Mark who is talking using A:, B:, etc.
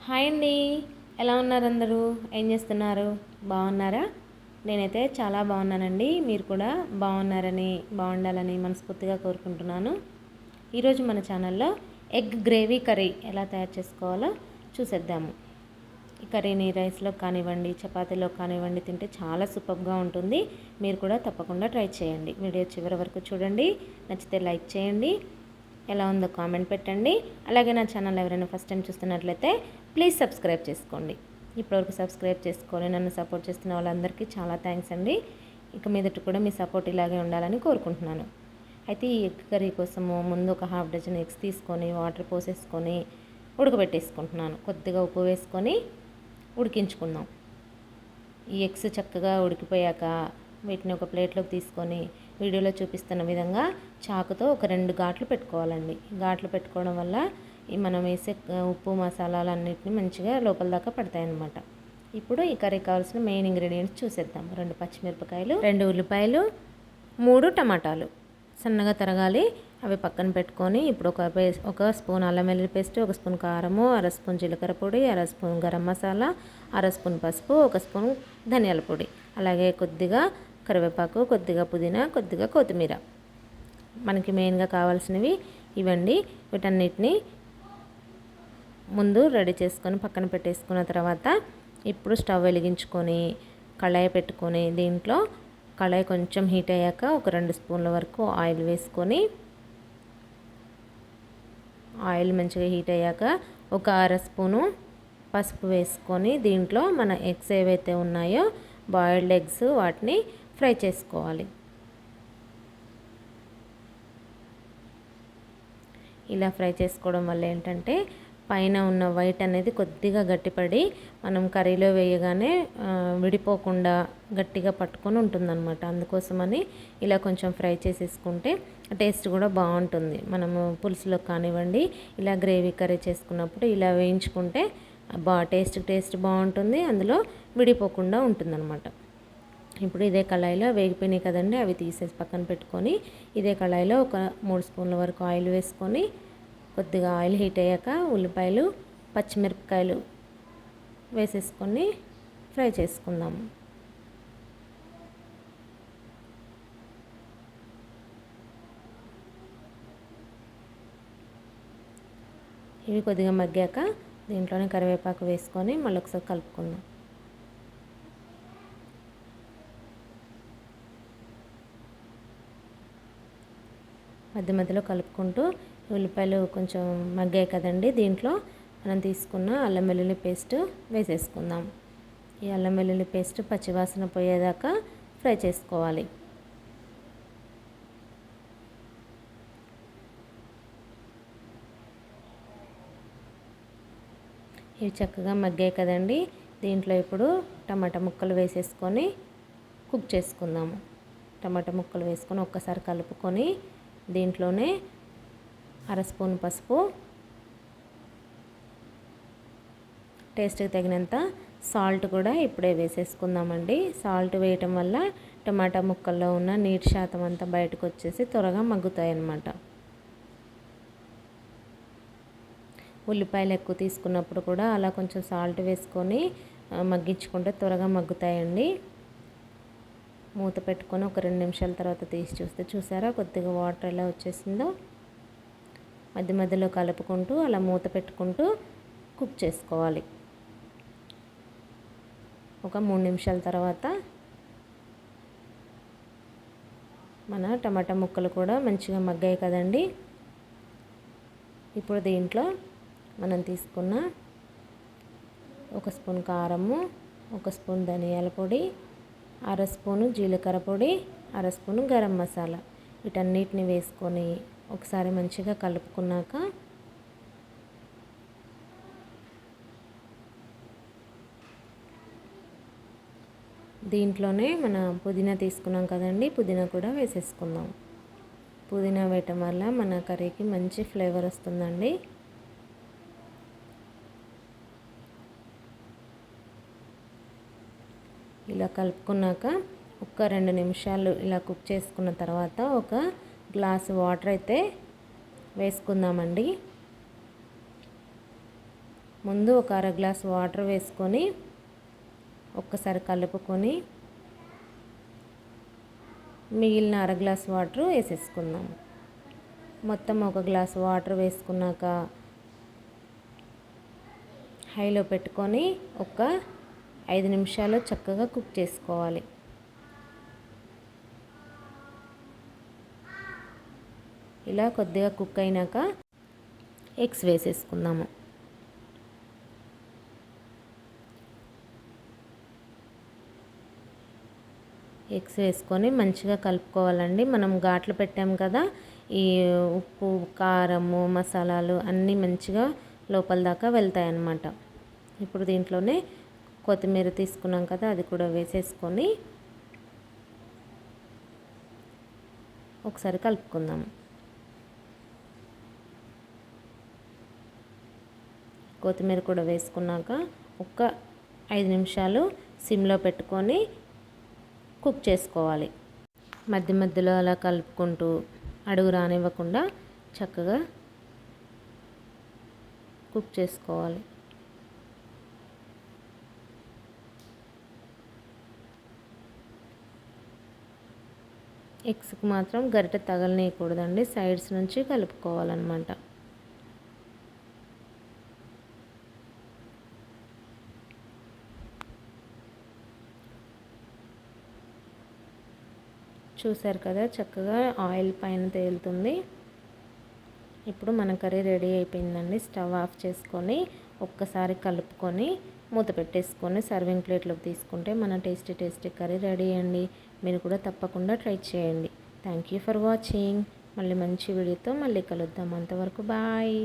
A: Hi అండి. ఎలా ఉన్నారు అందరూ? ఏం చేస్తున్నారు? బాగున్నారా? నేనైతే చాలా బాగున్నానండి. మీరు కూడా బాగుండాలని మనస్ఫూర్తిగా కోరుకుంటున్నాను. ఈరోజు మన ఛానల్లో ఎగ్ గ్రేవీ కర్రీ ఎలా తయారు చేసుకోవాలో చూసేద్దాము. ఈ కర్రీని రైస్లో కానివ్వండి, చపాతీలో కానివ్వండి తింటే చాలా సూపర్గా ఉంటుంది. మీరు కూడా తప్పకుండా ట్రై చేయండి. వీడియో చివరి వరకు చూడండి. నచ్చితే లైక్ చేయండి. ఎలా ఉందో కామెంట్ పెట్టండి. అలాగే నా ఛానల్ ఎవరైనా ఫస్ట్ టైం చూస్తున్నట్లయితే ప్లీజ్ సబ్స్క్రైబ్ చేసుకోండి. ఇప్పటివరకు సబ్స్క్రైబ్ చేసుకొని నన్ను సపోర్ట్ చేస్తున్న వాళ్ళందరికీ చాలా థ్యాంక్స్ అండి. ఇక మీదట కూడా మీ సపోర్ట్ ఇలాగే ఉండాలని కోరుకుంటున్నాను. అయితే ఈ ఎగ్ కర్రీ కోసము ముందు ఒక హాఫ్ డజన్ ఎగ్స్ తీసుకొని వాటర్ పోసేసుకొని ఉడకబెట్టేసుకుంటున్నాను. కొద్దిగా ఉప్పు వేసుకొని ఉడికించుకుందాం. ఈ ఎగ్స్ చక్కగా ఉడికిపోయాక వీటిని ఒక ప్లేట్లోకి తీసుకొని వీడియోలో చూపిస్తున్న విధంగా చాకుతో ఒక 2 ఘాట్లు పెట్టుకోవాలండి. ఘాట్లు పెట్టుకోవడం వల్ల మనం వేసే ఉప్పు మసాలాలు అన్నిటిని మంచిగా లోపల దాకా పడతాయన్నమాట. ఇప్పుడు ఈ కర్రీ కావాల్సిన మెయిన్ ఇంగ్రీడియంట్స్ చూసేద్దాం. 2 పచ్చిమిరపకాయలు, 2 ఉల్లిపాయలు, 3 టమాటాలు సన్నగా తరగాలి. అవి పక్కన పెట్టుకొని ఇప్పుడు ఒక స్పూన్ అల్లం వెల్లుల్లి పేస్ట్, ఒక స్పూన్ కారము, అర స్పూన్ జీలకర్ర పొడి, అర స్పూన్ గరం మసాలా, అర స్పూన్ పసుపు, ఒక స్పూన్ ధనియాల పొడి, అలాగే కొద్దిగా కరివేపాకు, కొద్దిగా పుదీనా, కొద్దిగా కొత్తిమీర. మనకి మెయిన్గా కావాల్సినవి ఇవండి. వీటన్నిటిని ముందు రెడీ చేసుకొని పక్కన పెట్టేసుకున్న తర్వాత ఇప్పుడు స్టవ్ వెలిగించుకొని కళాయి పెట్టుకొని దీంట్లో కళాయి కొంచెం హీట్ అయ్యాక ఒక 2 స్పూన్ల వరకు ఆయిల్ వేసుకొని ఆయిల్ మంచిగా హీట్ అయ్యాక ఒక అర స్పూను పసుపు వేసుకొని దీంట్లో మన ఎగ్స్ ఏవైతే ఉన్నాయో బాయిల్డ్ ఎగ్స్ వాటిని ఫ్రై చేసుకోవాలి. ఇలా ఫ్రై చేసుకోవడం వల్ల ఏంటంటే పైన ఉన్న వైట్ అనేది కొద్దిగా గట్టిపడి మనం కర్రీలో వేయగానే విడిపోకుండా గట్టిగా పట్టుకొని ఉంటుందన్నమాట. అందుకోసమని ఇలా కొంచెం ఫ్రై చేసేసుకుంటే టేస్ట్ కూడా బాగుంటుంది. మనము పులుసులో కానివ్వండి, ఇలా గ్రేవీ కర్రీ చేసుకున్నప్పుడు ఇలా వేయించుకుంటే టేస్ట్ బాగుంటుంది. అందులో విడిపోకుండా ఉంటుందన్నమాట. ఇప్పుడు ఇదే కళాయిలో వేగిపోయినాయి కదండి, అవి తీసేసి పక్కన పెట్టుకొని ఇదే కళాయిలో ఒక 3 స్పూన్ల వరకు ఆయిల్ వేసుకొని కొద్దిగా ఆయిల్ హీట్ అయ్యాక ఉల్లిపాయలు, పచ్చిమిరపకాయలు వేసేసుకొని ఫ్రై చేసుకుందాము. ఇవి కొద్దిగా మగ్గాక దీంట్లోనే కరివేపాకు వేసుకొని మళ్ళీ ఒకసారి కలుపుకుందాం. మధ్య మధ్యలో కలుపుకుంటూ ఉల్లిపాయలు కొంచెం మగ్గాయి కదండి, దీంట్లో మనం తీసుకున్న అల్లం వెల్లుల్లి పేస్ట్ వేసేసుకుందాం. ఈ అల్లం వెల్లుల్లి పేస్ట్ పచ్చివాసన పోయేదాకా ఫ్రై చేసుకోవాలి. ఇవి చక్కగా మగ్గాయి కదండి, దీంట్లో ఇప్పుడు టమాటా ముక్కలు వేసేసుకొని కుక్ చేసుకుందాము. టమాటా ముక్కలు వేసుకొని ఒక్కసారి కలుపుకొని దీంట్లోనే అర స్పూన్ పసుపు, టేస్ట్కి తగినంత సాల్ట్ కూడా ఇప్పుడే వేసేసుకుందామండి. సాల్ట్ వేయటం వల్ల టమాటా ముక్కల్లో ఉన్న నీటి శాతం అంతా బయటకు వచ్చేసి త్వరగా మగ్గుతాయి అన్నమాట. ఉల్లిపాయలు ఎక్కువ తీసుకున్నప్పుడు కూడా అలా కొంచెం సాల్ట్ వేసుకొని మగ్గించుకుంటే త్వరగా మగ్గుతాయండి. మూత పెట్టుకొని ఒక 2 నిమిషాల తర్వాత తీసి చూస్తే చూసారా కొద్దిగా వాటర్ ఎలా వచ్చేసిందో. మధ్య మధ్యలో కలుపుకుంటూ అలా మూత పెట్టుకుంటూ కుక్ చేసుకోవాలి. ఒక 3 నిమిషాల తర్వాత మన టమాటా ముక్కలు కూడా మంచిగా మగ్గాయి కదండి. ఇప్పుడు దీంట్లో మనం తీసుకున్న ఒక స్పూన్ కారము, ఒక స్పూన్ ధనియాల పొడి, అర స్పూను జీలకర్ర పొడి, అర స్పూను గరం మసాలా వీటన్నిటిని వేసుకొని ఒకసారి మంచిగా కలుపుకున్నాక దీంట్లోనే మన పుదీనా తీసుకున్నాం కదండి, పుదీనా కూడా వేసేసుకుందాం. పుదీనా వేయటం వల్ల మన కర్రీకి మంచి ఫ్లేవర్ వస్తుందండి. ఇలా కలుపుకున్నాక ఒక 2 నిమిషాలు ఇలా కుక్ చేసుకున్న తర్వాత ఒక గ్లాసు వాటర్ అయితే వేసుకుందామండి. ముందు ఒక అర గ్లాస్ వాటర్ వేసుకొని ఒక్కసారి కలుపుకొని మిగిలిన అర గ్లాస్ వాటర్ వేసేసుకుందాం. మొత్తం ఒక గ్లాస్ వాటర్ వేసుకున్నాక హైలో పెట్టుకొని ఒక 5 నిమిషాలు చక్కగా కుక్ చేసుకోవాలి. ఇలా కొద్దిగా కుక్ అయినాక ఎగ్స్ వేసేసుకుందాము. ఎగ్స్ వేసుకొని మంచిగా కలుపుకోవాలండి. మనం ఘాట్లు పెట్టాం కదా, ఈ ఉప్పు కారము మసాలాలు అన్నీ మంచిగా లోపల దాకా వెళ్తాయి అన్నమాట. ఇప్పుడు దీంట్లోనే కొత్తిమీర తీసుకున్నాం కదా, అది కూడా వేసేసుకొని ఒకసారి కలుపుకుందాం. కొత్తిమీర కూడా వేసుకున్నాక ఒక 5 నిమిషాలు సిమ్లో పెట్టుకొని కుక్ చేసుకోవాలి. మధ్య మధ్యలో అలా కలుపుకుంటూ అడుగు రానివ్వకుండా చక్కగా కుక్ చేసుకోవాలి. ఎగ్స్కి మాత్రం గరిటె తగలనీయకూడదండి, సైడ్స్ నుంచి కలుపుకోవాలన్నమాట. చూసారు కదా, చక్కగా ఆయిల్ పైన తేలుతుంది. ఇప్పుడు మన కర్రీ రెడీ అయిపోయిందండి. స్టవ్ ఆఫ్ చేసుకొని ఒక్కసారి కలుపుకొని మూత పెట్టేసుకొని సర్వింగ్ ప్లేట్లోకి తీసుకుంటే మన టేస్టీ కర్రీ రెడీ అండి. మీరు కూడా తప్పకుండా ట్రై చేయండి. Thank you for watching. మళ్ళీ మంచి వీడియోతో మళ్ళీ కలుద్దాం. అంతవరకు బాయ్.